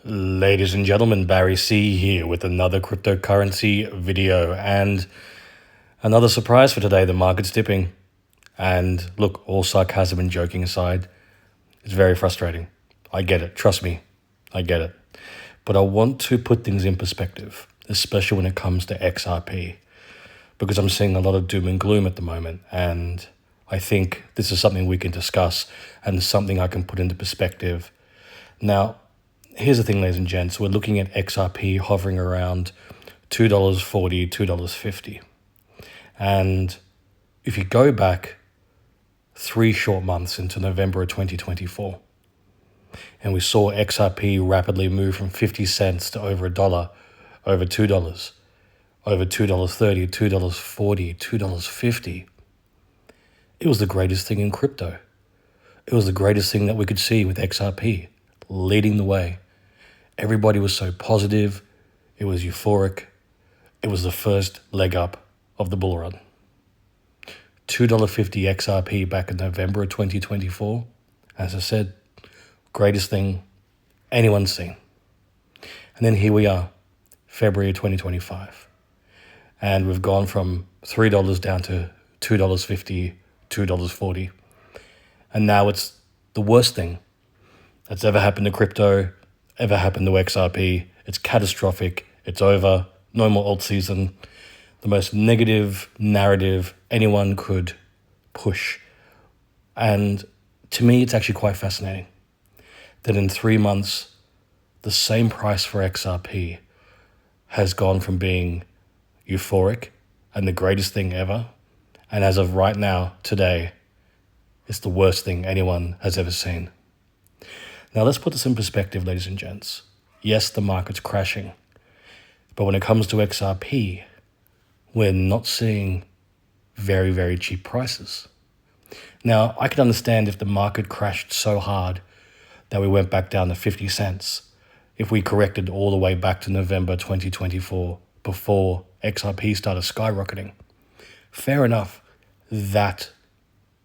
Ladies and gentlemen, Barry C here with another cryptocurrency video and another surprise for today. The market's dipping. And look, all sarcasm and joking aside, it's very frustrating. I get it. Trust me, I get it. But I want to put things in perspective, especially when it comes to XRP, because I'm seeing a lot of doom and gloom at the moment. And I think this is something we can discuss and something I can put into perspective. Now, here's the thing, ladies and gents. We're looking at XRP hovering around $2.40, $2.50. And if you go back 3 short months into November of 2024, and we saw XRP rapidly move from 50 cents to over $1, over $2, over $2.30, $2.40, $2.50. It was the greatest thing in crypto. It was the greatest thing that we could see with XRP leading the way. Everybody was so positive. It was euphoric. It was the first leg up of the bull run. $2.50 XRP back in November of 2024. As I said, greatest thing anyone's seen. And then here we are, February of 2025. And we've gone from $3 down to $2.50, $2.40. And now it's the worst thing that's ever happened to crypto, ever happened to XRP. It's catastrophic. It's over. No more alt season. The most negative narrative anyone could push. And to me, it's actually quite fascinating that in 3 months, the same price for XRP has gone from being euphoric and the greatest thing ever. And as of right now, today, it's the worst thing anyone has ever seen. Now, let's put this in perspective, ladies and gents. Yes, the market's crashing. But when it comes to XRP, we're not seeing very, very cheap prices. Now, I could understand if the market crashed so hard that we went back down to 50 cents, if we corrected all the way back to November 2024 before XRP started skyrocketing. Fair enough, that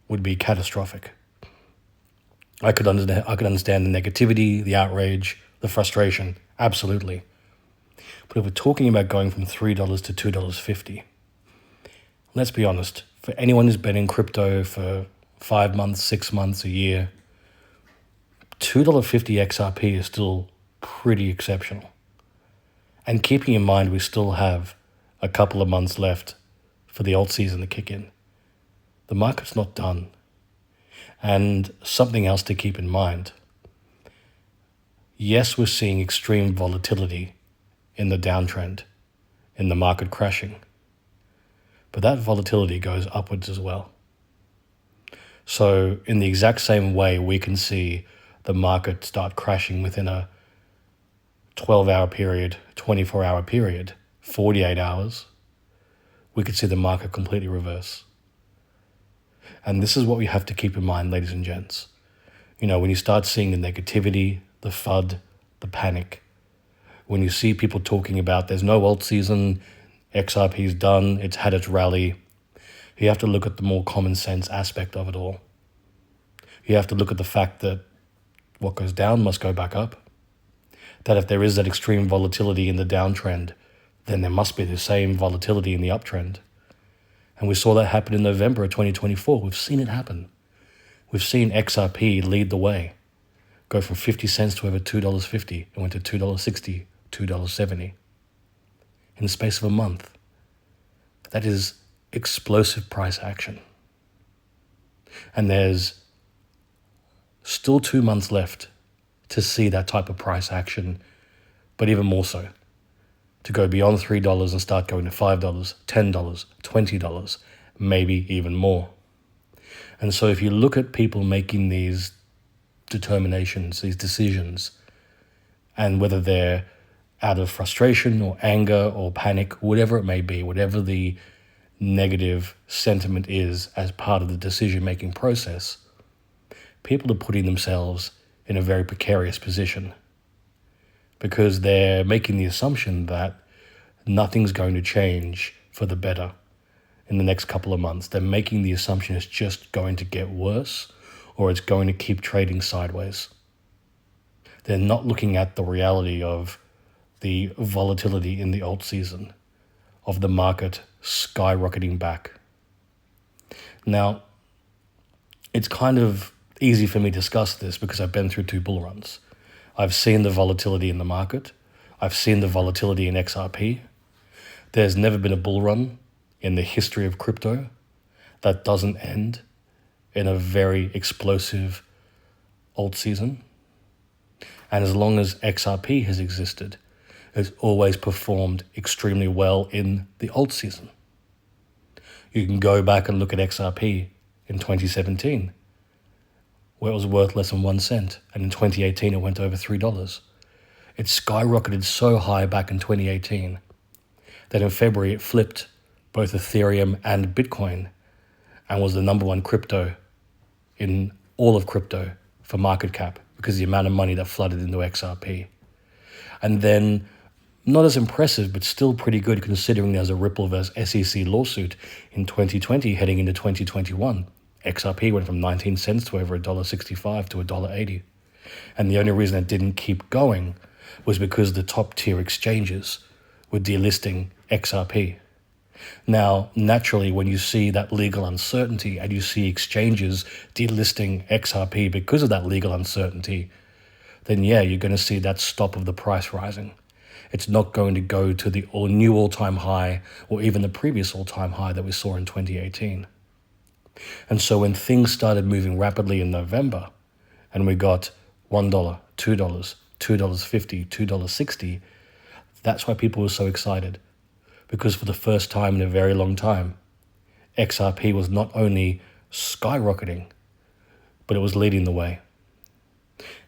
would be catastrophic. I could understand the negativity, the outrage, the frustration, absolutely. But if we're talking about going from $3 to $2.50, let's be honest, for anyone who's been in crypto for 5 months, 6 months, a year, $2.50 XRP is still pretty exceptional. And keeping in mind we still have a couple of months left for the alt season to kick in, the market's not done. And something else to keep in mind. Yes, we're seeing extreme volatility in the downtrend, in the market crashing. But that volatility goes upwards as well. So in the exact same way we can see the market start crashing within a 12-hour period, 24-hour period, 48 hours, we could see the market completely reverse. And this is what we have to keep in mind, ladies and gents. You know, when you start seeing the negativity, the FUD, the panic, when you see people talking about there's no alt season, XRP's done, it's had its rally, you have to look at the more common sense aspect of it all. You have to look at the fact that what goes down must go back up. That if there is that extreme volatility in the downtrend, then there must be the same volatility in the uptrend. And we saw that happen in November of 2024. We've seen it happen. We've seen XRP lead the way, go from 50 cents to over $2.50. It went to $2.60, $2.70 in the space of a month. That is explosive price action. And there's still 2 months left to see that type of price action, but even more so, to go beyond $3 and start going to $5, $10, $20, maybe even more. And so if you look at people making these determinations, these decisions, and whether they're out of frustration or anger or panic, whatever it may be, whatever the negative sentiment is as part of the decision-making process, people are putting themselves in a very precarious position, because they're making the assumption that nothing's going to change for the better in the next couple of months. They're making the assumption it's just going to get worse or it's going to keep trading sideways. They're not looking at the reality of the volatility in the alt season, of the market skyrocketing back. Now, it's kind of easy for me to discuss this because I've been through 2 bull runs. I've seen the volatility in the market. I've seen the volatility in XRP. There's never been a bull run in the history of crypto that doesn't end in a very explosive alt season. And as long as XRP has existed, it's always performed extremely well in the alt season. You can go back and look at XRP in 2017, where it was worth less than 1 cent. And in 2018, it went over $3. It skyrocketed so high back in 2018 that in February, it flipped both Ethereum and Bitcoin and was the number 1 crypto in all of crypto for market cap because of the amount of money that flooded into XRP. And then, not as impressive, but still pretty good considering there's a Ripple versus SEC lawsuit in 2020 heading into 2021. XRP went from 19 cents to over $1.65 to $1.80. And the only reason it didn't keep going was because the top tier exchanges were delisting XRP. Now, naturally, when you see that legal uncertainty and you see exchanges delisting XRP because of that legal uncertainty, then yeah, you're going to see that stop of the price rising. It's not going to go to the new all-time high or even the previous all-time high that we saw in 2018. And so when things started moving rapidly in November and we got $1, $2, $2.50, $2.60, that's why people were so excited. Because for the first time in a very long time, XRP was not only skyrocketing, but it was leading the way.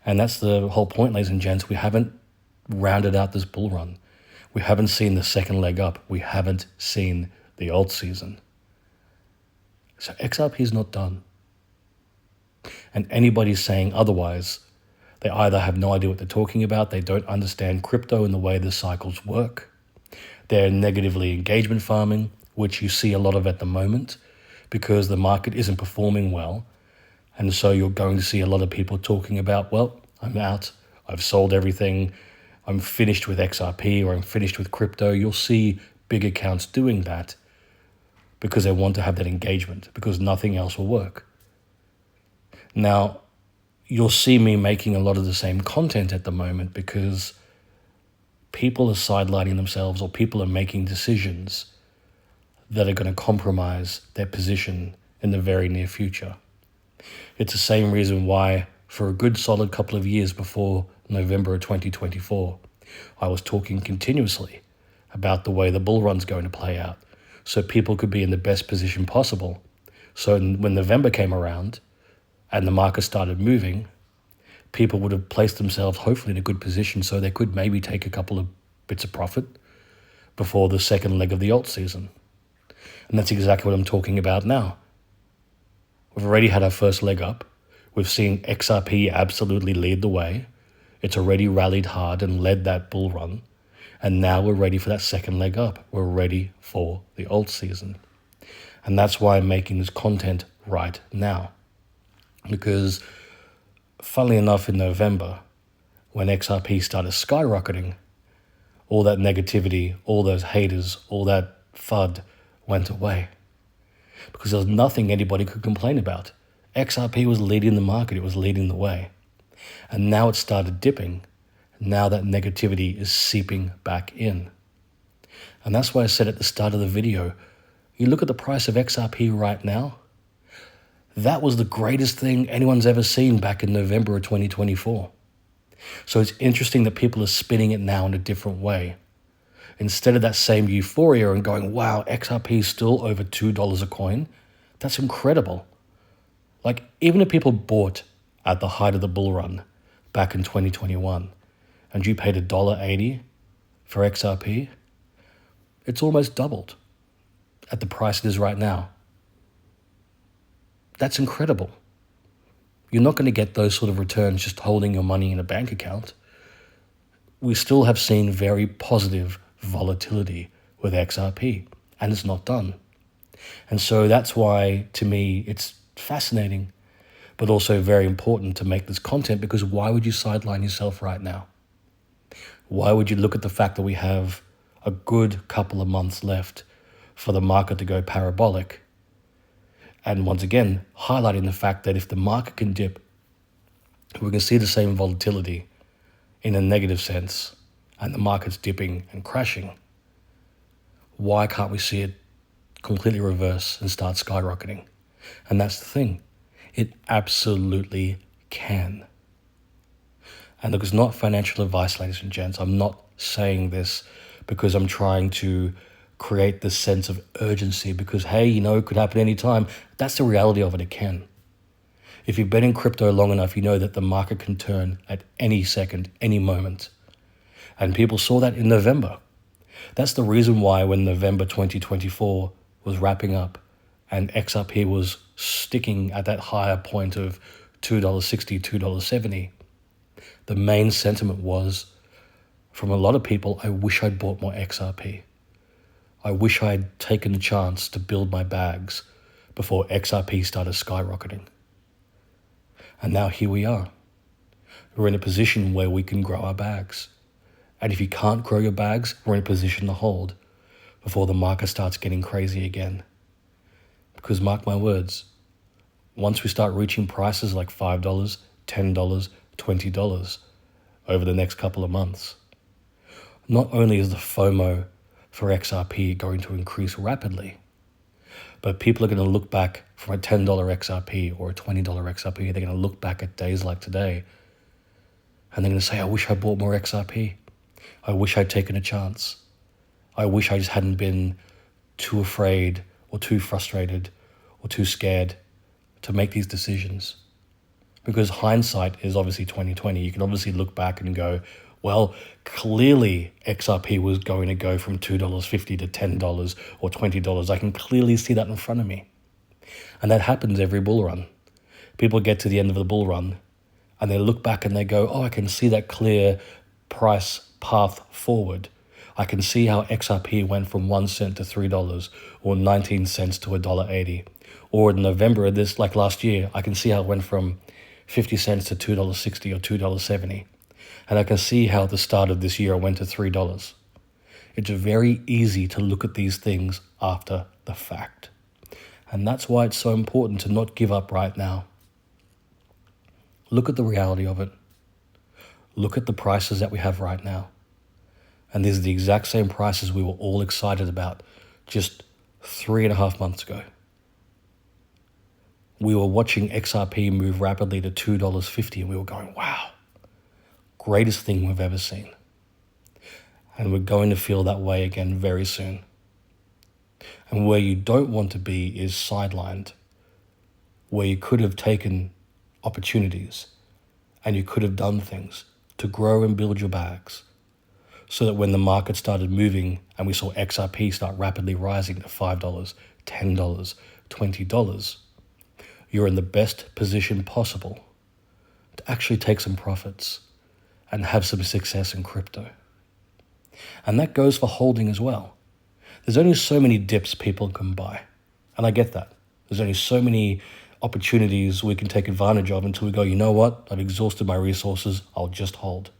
And that's the whole point, ladies and gents. We haven't rounded out this bull run. We haven't seen the second leg up. We haven't seen the alt season. So XRP is not done. And anybody saying otherwise, they either have no idea what they're talking about, they don't understand crypto and the way the cycles work, they're negatively engagement farming, which you see a lot of at the moment because the market isn't performing well. And so you're going to see a lot of people talking about, well, I'm out, I've sold everything, I'm finished with XRP or I'm finished with crypto. You'll see big accounts doing that because they want to have that engagement, because nothing else will work. Now, you'll see me making a lot of the same content at the moment because people are sidelining themselves or people are making decisions that are going to compromise their position in the very near future. It's the same reason why for a good solid couple of years before November of 2024, I was talking continuously about the way the bull run's going to play out so people could be in the best position possible. So when November came around and the market started moving, people would have placed themselves hopefully in a good position so they could maybe take a couple of bits of profit before the second leg of the alt season. And that's exactly what I'm talking about now. We've already had our first leg up. We've seen XRP absolutely lead the way. It's already rallied hard and led that bull run. And now we're ready for that second leg up. We're ready for the alt season. And that's why I'm making this content right now. Because funnily enough, in November, when XRP started skyrocketing, all that negativity, all those haters, all that FUD went away. Because there was nothing anybody could complain about. XRP was leading the market, it was leading the way. And now it started dipping. Now that negativity is seeping back in. And that's why I said at the start of the video, you look at the price of XRP right now, that was the greatest thing anyone's ever seen back in November of 2024. So it's interesting that people are spinning it now in a different way. Instead of that same euphoria and going, wow, XRP is still over $2 a coin, that's incredible. Like, even if people bought at the height of the bull run back in 2021 and you paid $1.80 for XRP, it's almost doubled at the price it is right now. That's incredible. You're not going to get those sort of returns just holding your money in a bank account. We still have seen very positive volatility with XRP, and it's not done. And so that's why, to me, it's fascinating but also very important to make this content, because why would you sideline yourself right now? Why would you look at the fact that we have a good couple of months left for the market to go parabolic? And once again, highlighting the fact that if the market can dip, we can see the same volatility in a negative sense, and the market's dipping and crashing. Why can't we see it completely reverse and start skyrocketing? And that's the thing. It absolutely can. And look, it's not financial advice, ladies and gents. I'm not saying this because I'm trying to create this sense of urgency because, hey, it could happen anytime. That's the reality of it. It can. If you've been in crypto long enough, you know that the market can turn at any second, any moment. And people saw that in November. That's the reason why when November 2024 was wrapping up and XRP was sticking at that higher point of $2.60, $2.70, the main sentiment was, from a lot of people, I wish I'd bought more XRP. I wish I'd taken the chance to build my bags before XRP started skyrocketing. And now here we are. We're in a position where we can grow our bags. And if you can't grow your bags, we're in a position to hold before the market starts getting crazy again. Because mark my words, once we start reaching prices like $5, $10, $20 over the next couple of months, not only is the FOMO for XRP going to increase rapidly, but people are going to look back from a $10 XRP or a $20 XRP. They're going to look back at days like today and they're going to say, I wish I bought more XRP. I wish I'd taken a chance. I wish I just hadn't been too afraid or too frustrated or too scared to make these decisions. Because hindsight is obviously 2020. You can obviously look back and go, well, clearly XRP was going to go from $2.50 to $10 or $20. I can clearly see that in front of me. And that happens every bull run. People get to the end of the bull run and they look back and they go, oh, I can see that clear price path forward. I can see how XRP went from 1 cent to $3 or 19 cents to $1.80. Or in November of this, like last year, I can see how it went from 50 cents to $2.60 or $2.70. And I can see how at the start of this year it went to $3. It's very easy to look at these things after the fact. And that's why it's so important to not give up right now. Look at the reality of it. Look at the prices that we have right now. And these are the exact same prices we were all excited about just 3.5 months ago. We were watching XRP move rapidly to $2.50 and we were going, wow, greatest thing we've ever seen. And we're going to feel that way again very soon. And where you don't want to be is sidelined, where you could have taken opportunities and you could have done things to grow and build your bags so that when the market started moving and we saw XRP start rapidly rising to $5, $10, $20, you're in the best position possible to actually take some profits and have some success in crypto. And that goes for holding as well. There's only so many dips people can buy. And I get that. There's only so many opportunities we can take advantage of until we go, you know what? I've exhausted my resources. I'll just hold.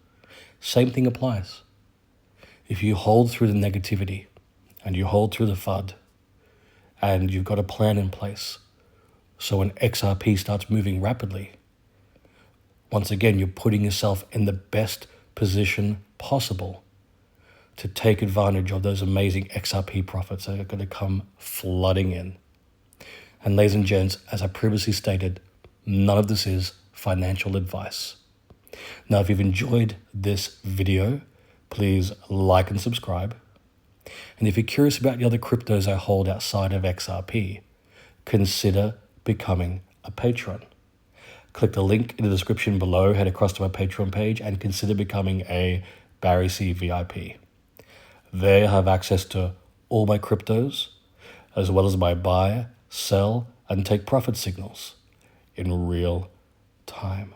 Same thing applies. If you hold through the negativity and you hold through the FUD and you've got a plan in place, so when XRP starts moving rapidly, once again, you're putting yourself in the best position possible to take advantage of those amazing XRP profits that are going to come flooding in. And ladies and gents, as I previously stated, none of this is financial advice. Now, if you've enjoyed this video, please like and subscribe. And if you're curious about the other cryptos I hold outside of XRP, consider becoming a patron. Click the link in the description below, head across to my Patreon page, and consider becoming a Barry C VIP. There I have access to all my cryptos, as well as my buy, sell, and take profit signals in real time.